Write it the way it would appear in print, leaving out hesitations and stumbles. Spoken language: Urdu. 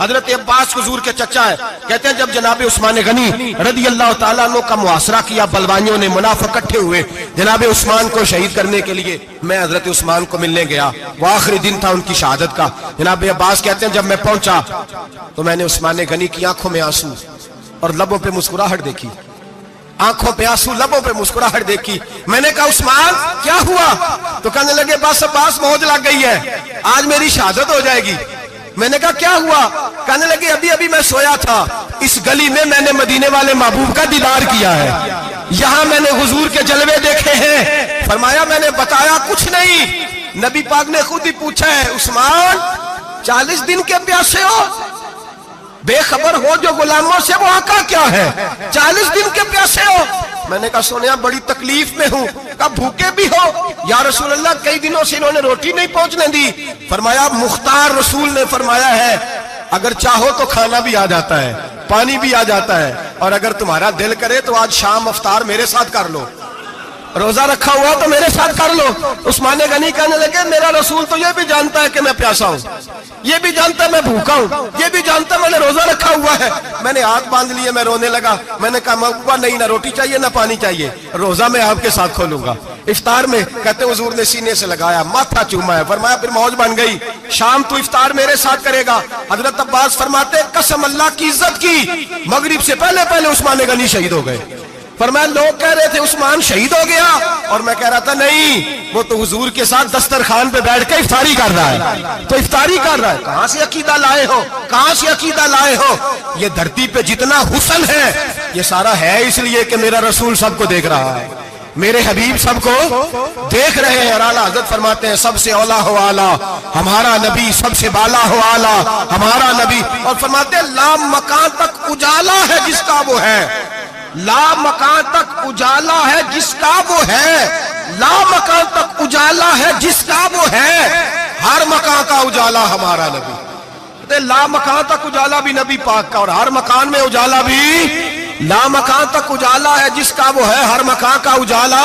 حضرت عباس حضور کے چچا ہے، کہتے ہیں جب جناب عثمان غنی رضی اللہ تعالیٰ عنہ کا محاصرہ کیا، بلوانیوں نے منافق اکٹھے ہوئے جناب عثمان کو شہید کرنے کے لیے، میں حضرت عثمان کو ملنے گیا، وہ آخری دن تھا ان کی شہادت کا۔ جناب عباس کہتے ہیں جب میں پہنچا تو میں نے عثمان غنی کی آنکھوں میں آنسو اور لبوں پہ مسکراہٹ دیکھی، آنکھوں پہ آنسو لبوں پہ مسکراہٹ دیکھی۔ میں نے کہا عثمان کیا ہوا؟ تو کہنے لگے بس عباس موج لگ گئی ہے، آج میری شہادت ہو جائے گی۔ میں نے کہا کیا ہوا؟ کہنے لگے ابھی میں سویا تھا، اس گلی میں میں نے مدینے والے محبوب کا دیدار کیا ہے، یہاں میں نے حضور کے جلوے دیکھے ہیں۔ فرمایا میں نے بتایا کچھ نہیں، نبی پاک نے خود ہی پوچھا ہے عثمان 40 دن کے پیاسے ہو؟ بے خبر ہو جو غلاموں سے، وہ آقا کیا ہے؟ 40 دن کے پیاسے ہو؟ میں نے کہا سونیا بڑی تکلیف میں ہوں۔ کہا بھوکے بھی ہو؟ یا رسول اللہ کئی دنوں سے انہوں نے روٹی نہیں پہنچنے دی۔ فرمایا مختار رسول نے فرمایا ہے اگر چاہو تو کھانا بھی آ جاتا ہے، پانی بھی آ جاتا ہے، اور اگر تمہارا دل کرے تو آج شام افطار میرے ساتھ کر لو، روزہ رکھا ہوا تو میرے ساتھ کر لو۔ عثمان غنی کہنے لگے میرا رسول تو یہ بھی جانتا ہے کہ میں پیاسا ہوں، یہ بھی جانتا ہے میں بھوکا ہوں، یہ بھی جانتا ہے میں نے روزہ رکھا ہوا ہے۔ میں نے ہاتھ باندھ لیے، میں رونے لگا۔ میں نے کہا محبوبہ نہیں، نہ روٹی چاہیے نہ پانی چاہیے، روزہ میں آپ کے ساتھ کھولوں گا۔ افطار میں کہتے حضور نے سینے سے لگایا، ماتھا چوما ہے، فرمایا پھر موج بن گئی، شام تو افطار میرے ساتھ کرے گا۔ حضرت عباس فرماتے قسم اللہ کی عزت کی، مغرب سے پہلے عثمان غنی شہید ہو گئے۔ فرمایا لوگ کہہ رہے تھے عثمان شہید ہو گیا، اور میں کہہ رہا تھا نہیں، وہ تو حضور کے ساتھ دسترخوان پہ بیٹھ کے افطاری کر رہا ہے، تو افطاری کر رہا ہے۔ کہاں سے عقیدہ لائے ہو، کہاں سے عقیدہ لائے ہو؟ یہ دھرتی پہ جتنا حسن ہے یہ سارا ہے اس لیے کہ میرا رسول سب کو دیکھ رہا ہے، میرے حبیب سب کو دیکھ رہے ہیں۔ اور اعلیٰ حضرت فرماتے ہیں سب سے اولا ہو اعلیٰ ہمارا نبی، سب سے بالا ہو اعلیٰ ہمارا نبی۔ اور فرماتے ہیں لا مکان تک اجالا ہے جس کا وہ ہے، لا مکان تک اجالا ہے جس کا وہ ہے، لا مکان تک اجالا ہے جس کا وہ ہے، ہر مکان کا اجالا ہمارا نبی۔ لا مکان تک اجالا بھی نبی پاک کا، اور ہر مکان میں اجالا بھی، لا مکان تک اجالا ہے جس کا وہ ہے، ہر مکان کا اجالا